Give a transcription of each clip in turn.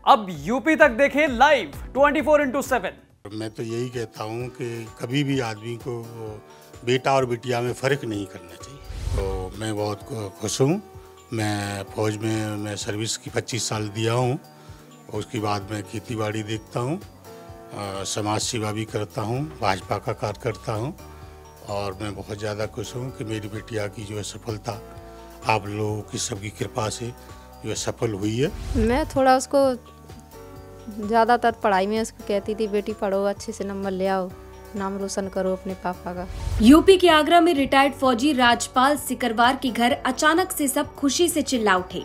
अब यूपी तक देखें लाइव 24/7। मैं तो यही कहता हूँ कि कभी भी आदमी को बेटा और बिटिया में फ़र्क नहीं करना चाहिए। तो मैं बहुत खुश हूँ। मैं फौज में मैं सर्विस की 25 साल दिया हूँ। उसके बाद मैं खेती बाड़ी देखता हूँ, समाज सेवा भी करता हूँ, भाजपा का कार्य करता हूँ और मैं बहुत ज़्यादा खुश हूँ कि मेरी बिटिया की जो है सफलता आप लोगों की सबकी कृपा से जो है सफल हुई है। मैं थोड़ा उसको ज़्यादातर पढ़ाई में उसको कहती थी, बेटी पढ़ो, अच्छे से नंबर ले आओ, नाम रोशन करो अपने पापा का। यूपी के आगरा में रिटायर्ड फौजी राजपाल सिकरवार के घर अचानक से सब खुशी से चिल्ला उठे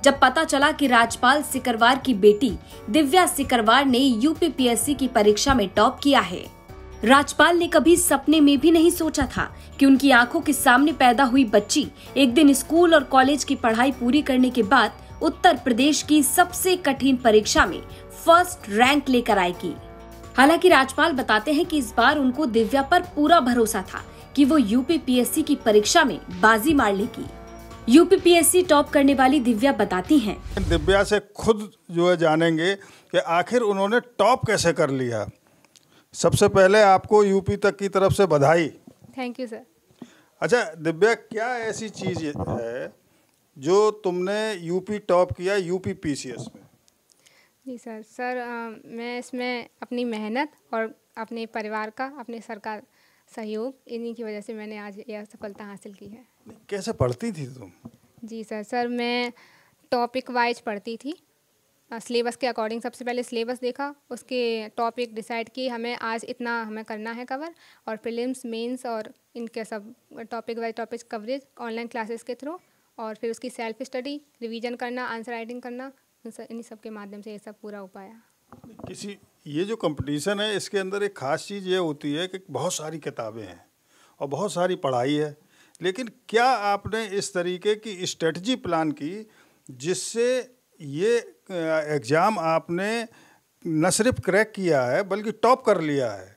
जब पता चला कि राजपाल सिकरवार की बेटी दिव्या सिकरवार ने यूपीपीएससी की परीक्षा में टॉप किया है। राजपाल ने कभी सपने में भी नहीं सोचा था कि उनकी आंखों के सामने पैदा हुई बच्ची एक दिन स्कूल और कॉलेज की पढ़ाई पूरी करने के बाद उत्तर प्रदेश की सबसे कठिन परीक्षा में फर्स्ट रैंक लेकर आएगी। हालांकि राजपाल बताते हैं कि इस बार उनको दिव्या पर पूरा भरोसा था कि वो यूपीपीएससी की परीक्षा में बाजी मार लेगी। यूपीपीएससी टॉप करने वाली दिव्या बताती हैं। दिव्या से खुद जो है जानेंगे कि आखिर उन्होंने टॉप कैसे कर लिया। सबसे पहले आपको यूपी तक की तरफ से बधाई। Thank you sir. अच्छा दिव्या, क्या ऐसी चीज़ है जो तुमने यूपी टॉप किया यूपीपीसीएस में? जी सर मैं इसमें अपनी मेहनत और अपने परिवार का, अपने सर का सहयोग, इन्हीं की वजह से मैंने आज यह सफलता हासिल की है। कैसे पढ़ती थी तुम? जी सर मैं टॉपिक वाइज पढ़ती थी, सिलेबस के अकॉर्डिंग। सबसे पहले सिलेबस देखा, उसके टॉपिक डिसाइड किए, हमें आज इतना हमें करना है कवर, और प्रीलिम्स, मेंस और इनके सब topic wise topic coverage online classes के थ्रू, और फिर उसकी सेल्फ स्टडी, रिवीजन करना, आंसर राइटिंग करना, इन्हीं सब के माध्यम से ये सब पूरा हो पाया। किसी ये जो कंपटीशन है इसके अंदर एक ख़ास चीज़ ये होती है कि बहुत सारी किताबें हैं और बहुत सारी पढ़ाई है, लेकिन क्या आपने इस तरीके की स्ट्रेटजी प्लान की जिससे ये एग्ज़ाम आपने न सिर्फ क्रैक किया है बल्कि टॉप कर लिया है?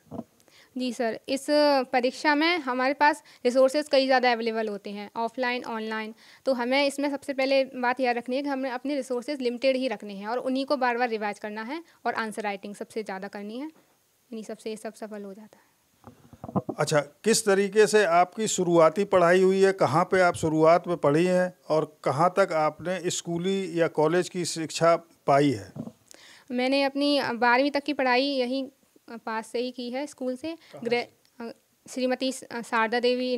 जी सर, इस परीक्षा में हमारे पास रिसोर्सेज कई ज़्यादा अवेलेबल होते हैं, ऑफलाइन, ऑनलाइन। तो हमें इसमें सबसे पहले बात याद रखनी है कि हमें अपने रिसोर्सेज लिमिटेड ही रखने हैं और उन्हीं को बार बार रिवाइज करना है और आंसर राइटिंग सबसे ज़्यादा करनी है। इन्हीं सबसे ये सब सफल हो जाता है। अच्छा, किस तरीके से आपकी शुरुआती पढ़ाई हुई है? कहाँ पे आप शुरुआत में पढ़ी हैं और कहाँ तक आपने स्कूली या कॉलेज की शिक्षा पाई है? मैंने अपनी 12वीं तक की पढ़ाई यहीं पास से ही की है, स्कूल से। श्रीमती शारदा देवी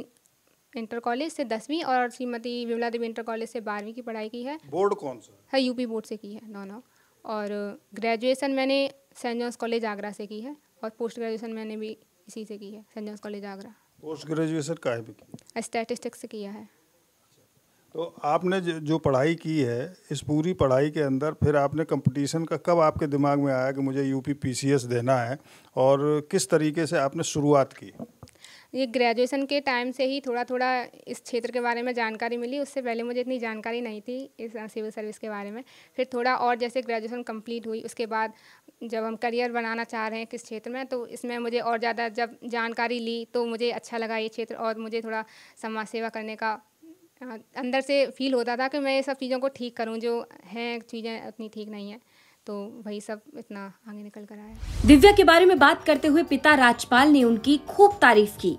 इंटर कॉलेज से 10वीं और श्रीमती विमला देवी इंटर कॉलेज से 12वीं की पढ़ाई की है। बोर्ड कौन सा है? यूपी बोर्ड से की है दोनों। और ग्रेजुएशन मैंने सेंट जॉन्स कॉलेज आगरा से की है और पोस्ट ग्रेजुएशन मैंने भी इसी से की है, saint John's college Agra. Post graduation काहे पे की? स्टैटिस्टिक्स से किया है। तो आपने जो पढ़ाई की है, इस पूरी पढ़ाई के अंदर फिर आपने कंपटीशन का कब आपके दिमाग में आया कि मुझे यूपीपीसीएस देना है, और किस तरीके से आपने शुरुआत की? ये ग्रेजुएशन के टाइम से ही थोड़ा थोड़ा इस क्षेत्र के बारे में जानकारी मिली। उससे पहले मुझे इतनी जानकारी नहीं थी इस सिविल सर्विस के बारे में। फिर थोड़ा और जैसे ग्रेजुएशन कंप्लीट हुई, उसके बाद जब हम करियर बनाना चाह रहे हैं किस क्षेत्र में, तो इसमें मुझे और ज़्यादा जब जानकारी ली तो मुझे अच्छा लगा ये क्षेत्र, और मुझे थोड़ा समाज सेवा करने का अंदर से फील होता था कि मैं ये सब चीज़ों को ठीक करूं, जो हैं चीज़ें उतनी ठीक नहीं हैं, तो वही सब इतना आगे निकल कर आया। दिव्या के बारे में बात करते हुए पिता राजपाल ने उनकी खूब तारीफ की।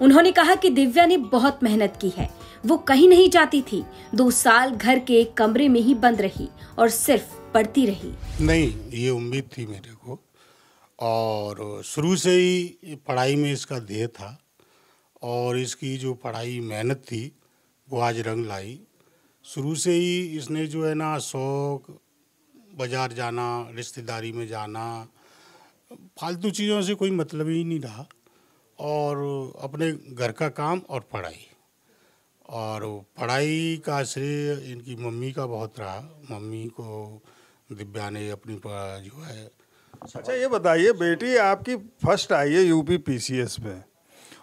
उन्होंने कहा कि दिव्या ने बहुत मेहनत की है, वो कहीं नहीं जाती थी, 2 साल घर के एक कमरे में ही बंद रही और सिर्फ पढ़ती रही। नहीं, ये उम्मीद थी मेरे को और शुरू से ही पढ़ाई में इसका ध्येय था, और इसकी जो पढ़ाई मेहनत थी वो आज रंग लाई। शुरू से ही इसने जो है ना शौक, बाज़ार जाना, रिश्तेदारी में जाना, फालतू चीज़ों से कोई मतलब ही नहीं रहा, और अपने घर का काम और पढ़ाई। और पढ़ाई का श्रेय इनकी मम्मी का बहुत रहा। मम्मी को दिव्या ने अपनी जो है। अच्छा ये बताइए, बेटी आपकी फर्स्ट आई है यूपीपीसीएस में,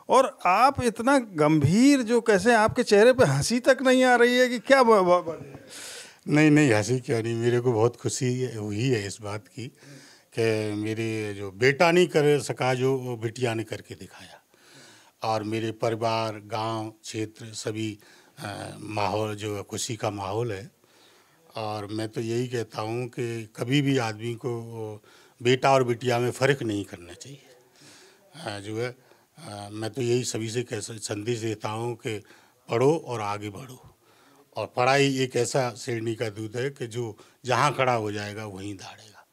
और आप इतना गंभीर, जो कैसे आपके चेहरे पे हंसी तक नहीं आ रही है कि क्या नहीं हंसी क्यों नहीं, मेरे को बहुत खुशी हुई है इस बात की कि मेरे जो बेटा नहीं कर सका जो वो बिटिया ने करके दिखाया, और मेरे परिवार, गांव, क्षेत्र सभी माहौल जो खुशी का माहौल है। और मैं तो यही कहता हूँ कि कभी भी आदमी को बेटा और बिटिया में फ़र्क नहीं करना चाहिए। जो है मैं तो यही सभी से संदेश देता हूँ कि पढ़ो और आगे बढ़ो। और पढ़ाई एक ऐसा शेरनी का दूध है कि जो जहाँ खड़ा हो जाएगा वहीं दौड़ेगा।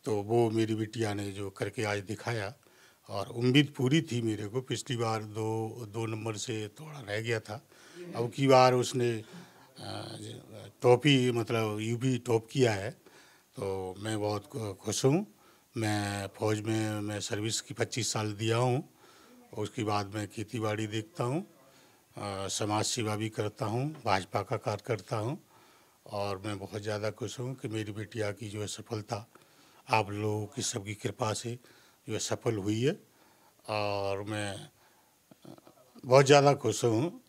तो वो मेरी बिटिया ने जो करके आज दिखाया, और उम्मीद पूरी थी मेरे को। पिछली बार दो नंबर से थोड़ा रह गया था, अब की बार उसने टॉपी मतलब यूपी टॉप किया है, तो मैं बहुत खुश हूँ। मैं फौज में मैं सर्विस की 25 साल दिया हूँ। उसके बाद मैं खेती बाड़ी देखता हूँ, समाज सेवा भी करता हूँ, भाजपा का कार्य करता हूँ। और मैं बहुत ज़्यादा खुश हूँ कि मेरी बिटिया की जो है सफलता आप लोगों की सबकी कृपा से जो है सफल हुई है। और मैं बहुत ज़्यादा खुश हूँ।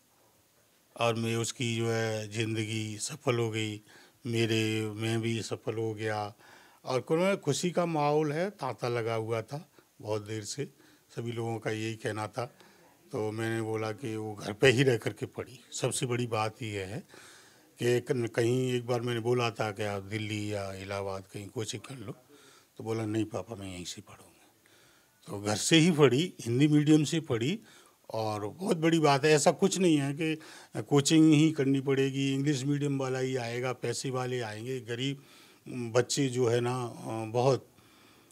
और मैं उसकी जो है ज़िंदगी सफल हो गई, मैं भी सफल हो गया। और कोई खुशी का माहौल है, तांता लगा हुआ था बहुत देर से, सभी लोगों का यही कहना था। तो मैंने बोला कि वो घर पे ही रह कर के पढ़ी। सबसे बड़ी बात ये है कि कहीं एक बार मैंने बोला था कि आप दिल्ली या इलाहाबाद कहीं कोचिंग कर लो, तो बोला नहीं पापा मैं यहीं से पढ़ूँगी। तो घर से ही पढ़ी, हिंदी मीडियम से पढ़ी। और बहुत बड़ी बात है, ऐसा कुछ नहीं है कि कोचिंग ही करनी पड़ेगी, इंग्लिश मीडियम वाला ही आएगा, पैसे वाले आएंगे। गरीब बच्चे जो है ना, बहुत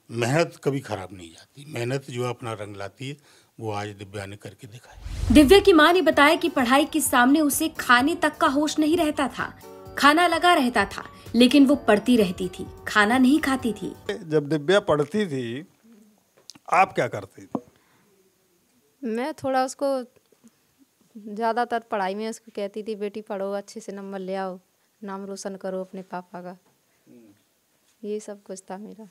मेहनत कभी खराब नहीं जाती। मेहनत जो अपना रंग लाती है, वो आज दिव्या ने करके दिखाया। दिव्या की मां ने बताया कि पढ़ाई के सामने उसे खाने तक का होश नहीं रहता था। खाना लगा रहता था, लेकिन वो पढ़ती रहती थी, खाना नहीं खाती थी। जब दिव्या पढ़ती थी, आप क्या करती थी? मैं थोड़ा उसको ज़्यादातर पढ़ाई में उसको कहती थी, बेटी पढ़ो, अच्छे से नंबर ले आओ, नाम रोशन करो अपने पापा का। ये सब कुछ था मेरा।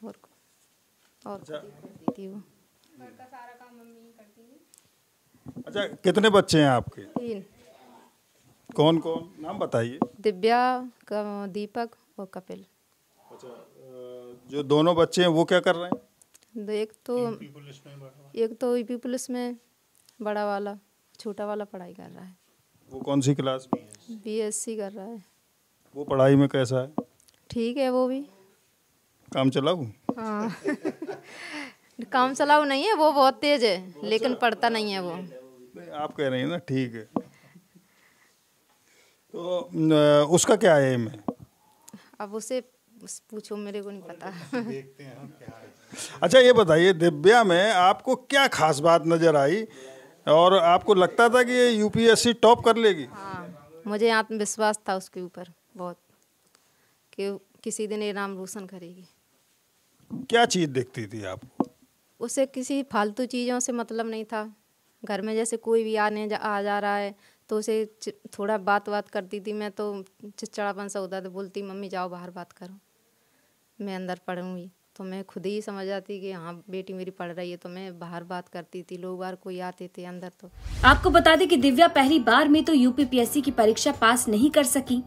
और करती थी वो। घर का सारा काम मम्मी ही करती थी। अच्छा, कितने बच्चे हैं आपके? 3। कौन कौन, नाम बताइए। दिव्या, दीपक और कपिल। अच्छा, जो दोनों बच्चे हैं वो क्या कर रहे हैं? एक तो यूपी पुलिस में बड़ा वाला, छोटा वाला पढ़ाई कर रहा है। वो कौन सी क्लास में? BSc कर रहा है। वो पढ़ाई में कैसा है? ठीक है, वो भी काम चलाऊ? हाँ काम चलाऊ नहीं है, वो बहुत तेज है, लेकिन पढ़ता नहीं है वो। नहीं, आप कह रही हैं ना, ठीक है। तो उसका क्या एम है? अब उसे पूछो, मेरे को नहीं पता। देखते हैं हम क्या है। अच्छा, ये बताइए, दिव्या में आपको क्या खास बात नजर आई और आपको लगता था कि ये UPSC टॉप कर लेगी? हाँ, मुझे आत्मविश्वास था उसके ऊपर बहुत कि किसी दिन ये नाम रोशन करेगी। क्या चीज़ दिखती थी आपको? उसे किसी फालतू चीज़ों से मतलब नहीं था। घर में जैसे कोई भी आ जा रहा है तो उसे थोड़ा बात करती थी। मैं तो चिड़चिड़ापन सा होता था, बोलती मम्मी जाओ बाहर बात करो, मैं अंदर पढ़ूंगी। तो मैं खुद ही समझ जाती कि हाँ बेटी मेरी पढ़ रही है, तो मैं बाहर बात करती थी। लोग बाहर कोई आते थे अंदर। तो आपको बता दें कि दिव्या पहली बार में तो UPPSC की परीक्षा पास नहीं कर सकी,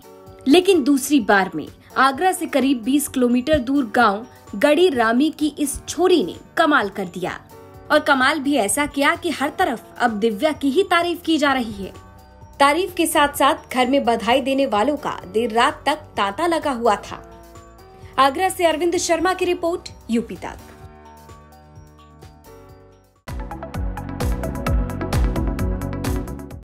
लेकिन दूसरी बार में आगरा से करीब 20 किलोमीटर दूर गांव गड़ी रामी की इस छोरी ने कमाल कर दिया। और कमाल भी ऐसा किया कि हर तरफ अब दिव्या की ही तारीफ की जा रही है। तारीफ के साथ साथ घर में बधाई देने वालों का देर रात तक तांता लगा हुआ था। आगरा से अरविंद शर्मा की रिपोर्ट, UP तक।